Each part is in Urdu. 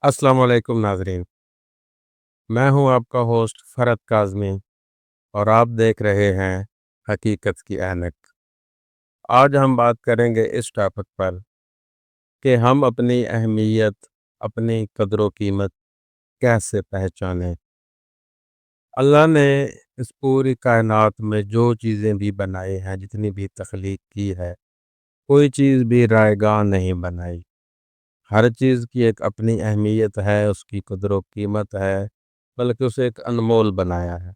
السلام علیکم ناظرین، میں ہوں آپ کا ہوسٹ فرد کاظمی اور آپ دیکھ رہے ہیں حقیقت کی اینک۔ آج ہم بات کریں گے اس ٹاپک پر کہ ہم اپنی اہمیت، اپنی قدر و قیمت کیسے پہچانیں۔ اللہ نے اس پوری کائنات میں جو چیزیں بھی بنائی ہیں، جتنی بھی تخلیق کی ہے، کوئی چیز بھی رائے گاہ نہیں بنائی۔ ہر چیز کی ایک اپنی اہمیت ہے، اس کی قدر و قیمت ہے، بلکہ اسے ایک انمول بنایا ہے۔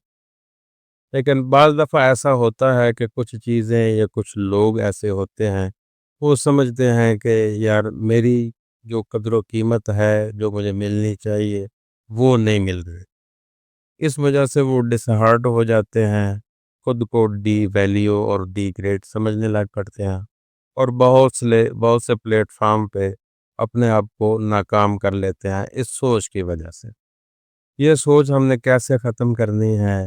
لیکن بعض دفعہ ایسا ہوتا ہے کہ کچھ چیزیں یا کچھ لوگ ایسے ہوتے ہیں، وہ سمجھتے ہیں کہ یار میری جو قدر و قیمت ہے، جو مجھے ملنی چاہیے، وہ نہیں مل رہی۔ اس وجہ سے وہ ڈس ہارٹ ہو جاتے ہیں، خود کو ڈی ویلیو اور ڈی گریڈ سمجھنے لگ پڑتے ہیں، اور بہت سے پلیٹ فارم پہ اپنے آپ کو ناکام کر لیتے ہیں اس سوچ کی وجہ سے۔ یہ سوچ ہم نے کیسے ختم کرنی ہے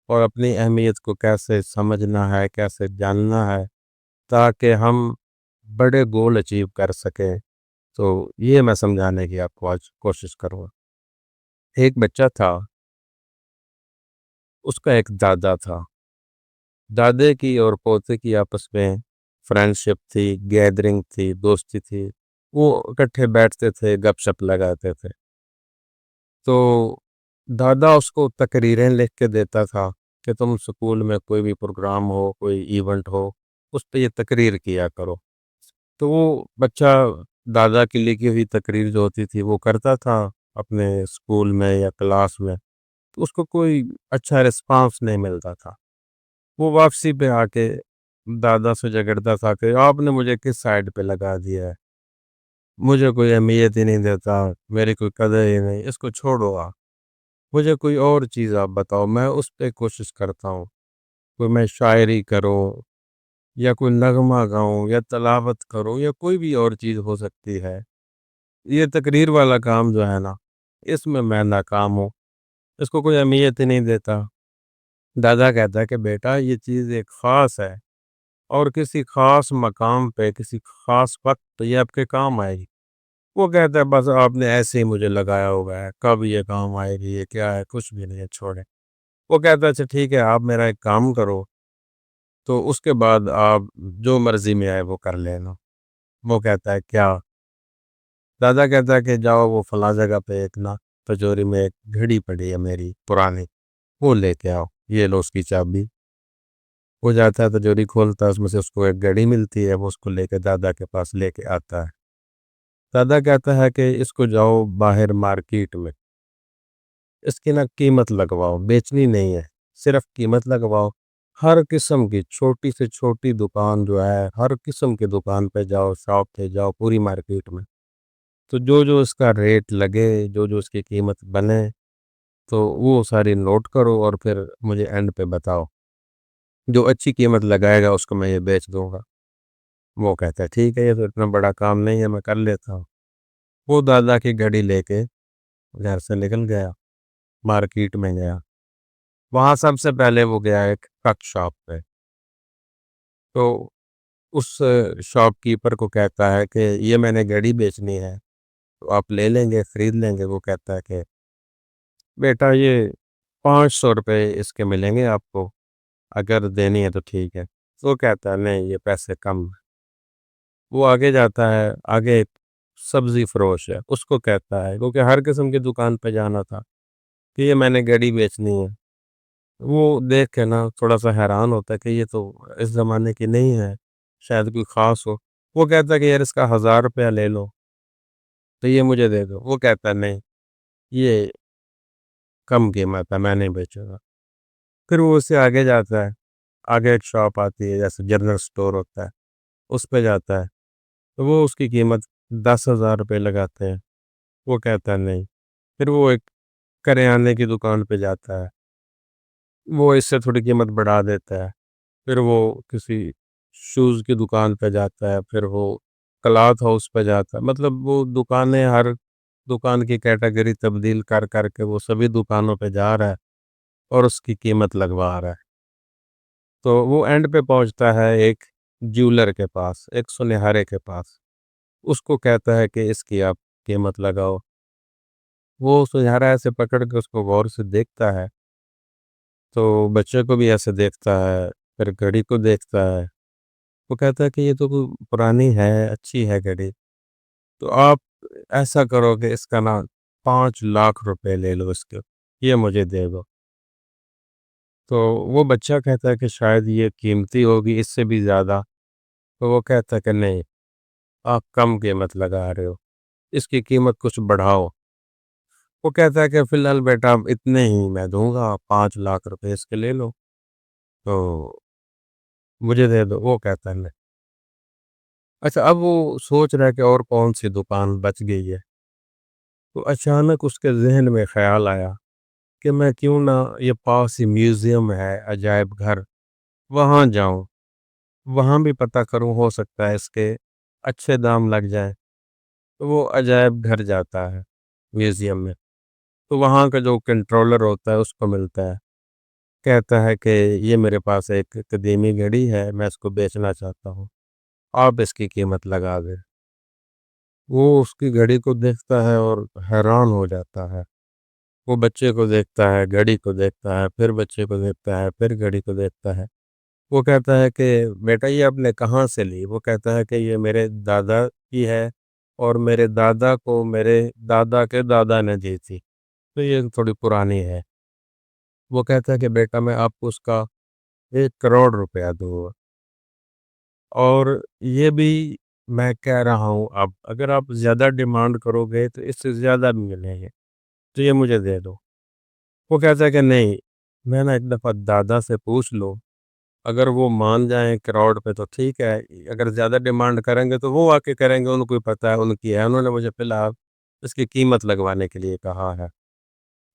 اور اپنی اہمیت کو کیسے سمجھنا ہے، کیسے جاننا ہے، تاکہ ہم بڑے گول اچیو کر سکیں، تو یہ میں سمجھانے کی آپ کو آج کوشش کروں گا۔ ایک بچہ تھا، اس کا ایک دادا تھا۔ دادے کی اور پوتے کی آپس میں فرینڈشپ تھی، گیدرنگ تھی، دوستی تھی۔ وہ اکٹھے بیٹھتے تھے، گپ شپ لگاتے تھے۔ تو دادا اس کو تقریریں لکھ کے دیتا تھا کہ تم سکول میں کوئی بھی پروگرام ہو، کوئی ایونٹ ہو، اس پہ یہ تقریر کیا کرو۔ تو وہ بچہ دادا کی لکھی ہوئی تقریر جو ہوتی تھی وہ کرتا تھا اپنے سکول میں یا کلاس میں، تو اس کو کوئی اچھا رسپانس نہیں ملتا تھا۔ وہ واپسی پہ آ کے دادا سے جھگڑتا تھا کہ آپ نے مجھے کس سائڈ پہ لگا دیا ہے، مجھے کوئی اہمیت ہی نہیں دیتا، میری کوئی قدر ہی نہیں، اس کو چھوڑو، مجھے کوئی اور چیز آپ بتاؤ، میں اس پہ کوشش کرتا ہوں، کوئی میں شاعری کروں یا کوئی نغمہ گاؤں یا تلاوت کروں یا کوئی بھی اور چیز ہو سکتی ہے۔ یہ تقریر والا کام جو ہے نا، اس میں ناکام ہوں، اس کو کوئی اہمیت ہی نہیں دیتا۔ دادا کہتا ہے کہ بیٹا یہ چیز ایک خاص ہے، اور کسی خاص مقام پہ کسی خاص وقت پہ یہ آپ کے کام آئے گی۔ وہ کہتا ہے بس آپ نے ایسے ہی مجھے لگایا ہوا ہے، کب یہ کام آئے گی، یہ کیا ہے، کچھ بھی نہیں ہے، چھوڑے۔ وہ کہتا ہے اچھا ٹھیک ہے، آپ میرا ایک کام کرو، تو اس کے بعد آپ جو مرضی میں آئے وہ کر لینا۔ وہ کہتا ہے کیا؟ دادا کہتا ہے کہ جاؤ وہ فلاں جگہ پہ ایک نا تجوری میں ایک گھڑی پڑی ہے میری پرانی، وہ لے کے آؤ، یہ لو اس کی چابی۔ وہ جاتا ہے تجوری کھولتا ہے، اس میں سے اس کو ایک گھڑی ملتی ہے، وہ اس کو لے کے دادا کے پاس لے کے آتا ہے۔ دادا کہتا ہے کہ اس کو جاؤ باہر مارکیٹ میں، اس کی نا قیمت لگواؤ، بیچنی نہیں ہے، صرف قیمت لگواؤ۔ ہر قسم کی چھوٹی سے چھوٹی دکان جو ہے، ہر قسم کی دکان پہ جاؤ، شاپ پہ جاؤ، پوری مارکیٹ میں، تو جو جو اس کا ریٹ لگے، جو جو اس کی قیمت بنے، تو وہ ساری نوٹ کرو اور پھر مجھے اینڈ پہ بتاؤ، جو اچھی قیمت لگائے گا اس کو میں یہ بیچ دوں گا۔ وہ کہتا ہے ٹھیک ہے، یہ تو اتنا بڑا کام نہیں ہے، میں کر لیتا ہوں۔ وہ دادا کی گھڑی لے کے گھر سے نکل گیا، مارکیٹ میں گیا۔ وہاں سب سے پہلے وہ گیا ایک ٹرک شاپ پہ، تو اس شاپ کیپر کو کہتا ہے کہ یہ میں نے گھڑی بیچنی ہے، تو آپ لے لیں گے، خرید لیں گے؟ وہ کہتا ہے کہ بیٹا یہ 500 روپے اس کے ملیں گے آپ کو، اگر دینی ہے تو ٹھیک ہے۔ تو وہ کہتا ہے نہیں، یہ پیسے کم ہیں۔ وہ آگے جاتا ہے، آگے ایک سبزی فروش ہے، اس کو کہتا ہے، کیونکہ ہر قسم کی دکان پہ جانا تھا، کہ یہ میں نے گھڑی بیچنی ہے۔ وہ دیکھ کے نا تھوڑا سا حیران ہوتا ہے کہ یہ تو اس زمانے کی نہیں ہے، شاید کوئی خاص ہو۔ وہ کہتا ہے کہ یار اس کا 1000 روپیہ لے لو، تو یہ مجھے دے دو۔ وہ کہتا ہے نہیں، یہ کم قیمت ہے، میں نہیں بیچوں گا۔ پھر وہ اس سے آگے جاتا ہے، آگے ایک شاپ آتی ہے جیسے جنرل سٹور ہوتا ہے، اس پہ جاتا ہے، تو وہ اس کی قیمت 10,000 روپے لگاتے ہیں۔ وہ کہتا ہے نہیں۔ پھر وہ ایک کریانے کی دکان پہ جاتا ہے، وہ اس سے تھوڑی قیمت بڑھا دیتا ہے۔ پھر وہ کسی شوز کی دکان پہ جاتا ہے، پھر وہ کلاتھ ہاؤس پہ جاتا ہے، مطلب وہ دکانیں، ہر دکان کی کیٹیگری تبدیل کر کر کے وہ سبھی دکانوں پہ جا رہا ہے اور اس کی قیمت لگوا رہا ہے۔ تو وہ اینڈ پہ پہنچتا ہے ایک جیولر کے پاس، ایک سنہارے کے پاس۔ اس کو کہتا ہے کہ اس کی آپ قیمت لگاؤ۔ وہ سنہارا ایسے پکڑ کے اس کو غور سے دیکھتا ہے، تو بچے کو بھی ایسے دیکھتا ہے، پھر گھڑی کو دیکھتا ہے۔ وہ کہتا ہے کہ یہ تو پرانی ہے، اچھی ہے گھڑی، تو آپ ایسا کرو کہ اس کا نا 5 لاکھ روپے لے لو اس کے، یہ مجھے دے دو۔ تو وہ بچہ کہتا ہے کہ شاید یہ قیمتی ہوگی اس سے بھی زیادہ، تو وہ کہتا ہے کہ نہیں، آپ کم قیمت لگا رہے ہو، اس کی قیمت کچھ بڑھاؤ۔ وہ کہتا ہے کہ فی الحال بیٹا اتنے ہی میں دوں گا، 5 لاکھ روپے اس کے لے لو، تو مجھے دے دو۔ وہ کہتا ہے نہیں۔ اچھا، اب وہ سوچ رہا ہے کہ اور کون سی دکان بچ گئی ہے، تو اچانک اس کے ذہن میں خیال آیا کہ میں کیوں نہ یہ پاس ہی میوزیم ہے، عجائب گھر، وہاں جاؤں، وہاں بھی پتہ کروں، ہو سکتا ہے اس کے اچھے دام لگ جائیں۔ تو وہ عجائب گھر جاتا ہے، میوزیم میں، تو وہاں کا جو کنٹرولر ہوتا ہے اس کو ملتا ہے، کہتا ہے کہ یہ میرے پاس ایک قدیمی گھڑی ہے، میں اس کو بیچنا چاہتا ہوں، آپ اس کی قیمت لگا دیں۔ وہ اس کی گھڑی کو دیکھتا ہے اور حیران ہو جاتا ہے۔ وہ بچے کو دیکھتا ہے، گھڑی کو دیکھتا ہے، پھر بچے کو دیکھتا ہے، پھر گھڑی کو دیکھتا ہے۔ وہ کہتا ہے کہ بیٹا یہ آپ نے کہاں سے لی؟ وہ کہتا ہے کہ یہ میرے دادا کی ہے، اور میرے دادا کو میرے دادا کے دادا نے دی تھی، تو یہ تھوڑی پرانی ہے۔ وہ کہتا ہے کہ بیٹا میں آپ کو اس کا 1 کروڑ روپیہ دوں گا، اور یہ بھی میں کہہ رہا ہوں، اب اگر آپ زیادہ ڈیمانڈ کرو گے تو اس سے زیادہ بھی ملیں گے، تو یہ مجھے دے دو۔ وہ کہتا ہے کہ نہیں، میں نا ایک دفعہ دادا سے پوچھ لو، اگر وہ مان جائیں کروڑ پہ تو ٹھیک ہے، اگر زیادہ ڈیمانڈ کریں گے تو وہ آ کے کریں گے، ان کو ہی پتہ ہے، ان کی ہے، انہوں نے مجھے فی الحال اس کی قیمت لگوانے کے لیے کہا ہے۔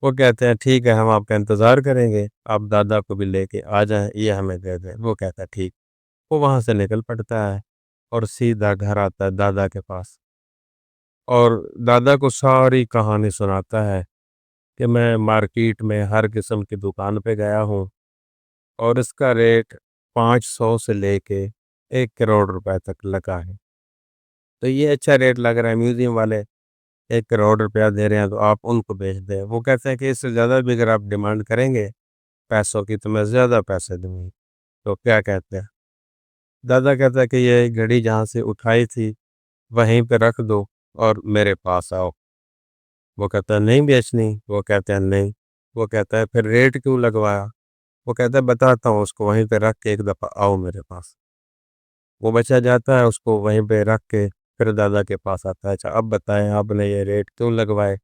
وہ کہتے ہیں ٹھیک ہے، ہم آپ کا انتظار کریں گے، آپ دادا کو بھی لے کے آ جائیں، یہ ہمیں دے دیں۔ وہ کہتا ہے ٹھیک۔ وہ وہاں سے نکل پڑتا ہے اور سیدھا گھر آتا ہے دادا کے پاس، اور دادا کو ساری کہانی سناتا ہے کہ میں مارکیٹ میں ہر قسم کی دکان پہ گیا ہوں، اور اس کا ریٹ 500 سے لے کے 1 کروڑ روپے تک لگا ہے، تو یہ اچھا ریٹ لگ رہا ہے، میوزیم والے 1 کروڑ روپیہ دے رہے ہیں، تو آپ ان کو بیچ دیں۔ وہ کہتے ہیں کہ اس سے زیادہ بھی اگر آپ ڈیمانڈ کریں گے پیسوں کی تو میں زیادہ پیسے دوں گی، تو کیا کہتے ہیں؟ دادا کہتا ہے کہ یہ گھڑی جہاں سے اٹھائی تھی وہیں پہ رکھ دو اور میرے پاس آؤ۔ وہ کہتا ہے نہیں بیچنی۔ وہ کہتے ہیں نہیں۔ وہ کہتا ہے پھر ریٹ کیوں لگوایا؟ وہ کہتا ہے بتاتا ہوں، اس کو وہیں پہ رکھ کے ایک دفعہ آؤ میرے پاس۔ وہ بچہ جاتا ہے، اس کو وہیں پہ رکھ کے پھر دادا کے پاس آتا ہے۔ اچھا اب بتائیں آپ نے یہ ریٹ کیوں لگوائے؟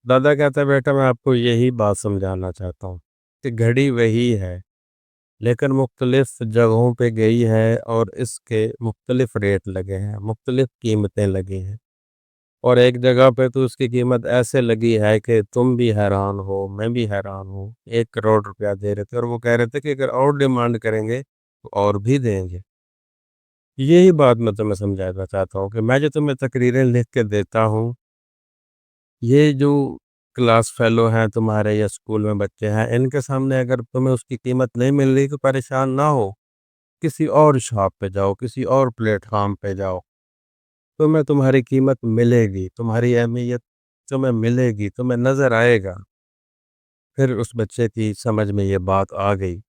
دادا کہتا ہے بیٹا میں آپ کو یہی بات سمجھانا چاہتا ہوں کہ گھڑی وہی ہے، لیکن مختلف جگہوں پہ گئی ہے، اور اس کے مختلف ریٹ لگے ہیں، مختلف قیمتیں لگی ہیں، اور ایک جگہ پہ تو اس کی قیمت ایسے لگی ہے کہ تم بھی حیران ہو، میں بھی حیران ہوں، 1 کروڑ روپیہ دے رہے تھے، اور وہ کہہ رہے تھے کہ اگر اور ڈیمانڈ کریں گے تو اور بھی دیں گے۔ یہی بات میں تمہیں سمجھانا چاہتا ہوں کہ میں جو تمہیں تقریریں لکھ کے دیتا ہوں، یہ جو کلاس فیلو ہیں تمہارے یا اسکول میں بچے ہیں، ان کے سامنے اگر تمہیں اس کی قیمت نہیں مل رہی تو پریشان نہ ہو، کسی اور شاپ پہ جاؤ، کسی اور پلیٹ فارم پہ جاؤ، تمہیں تمہاری قیمت ملے گی، تمہاری اہمیت تمہیں ملے گی، تمہیں نظر آئے گا۔ پھر اس بچے کی سمجھ میں یہ بات آ گئی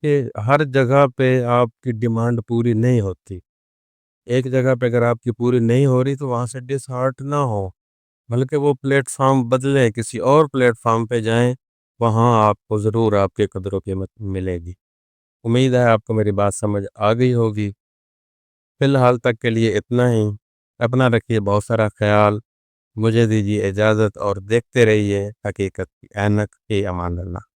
کہ ہر جگہ پہ آپ کی ڈیمانڈ پوری نہیں ہوتی، ایک جگہ پہ اگر آپ کی پوری نہیں ہو رہی تو وہاں سے ڈس ہارٹ نہ ہو، بلکہ وہ پلیٹ فارم بدلے، کسی اور پلیٹ فارم پہ جائیں، وہاں آپ کو ضرور آپ کی قدر و قیمت ملے گی۔ امید ہے آپ کو میری بات سمجھ آ گئی ہوگی۔ فی الحال تک کے لیے اتنا ہی۔ اپنا رکھیے بہت سارا خیال، مجھے دیجیے اجازت، اور دیکھتے رہیے حقیقت کی اینک کی۔ امان اللہ۔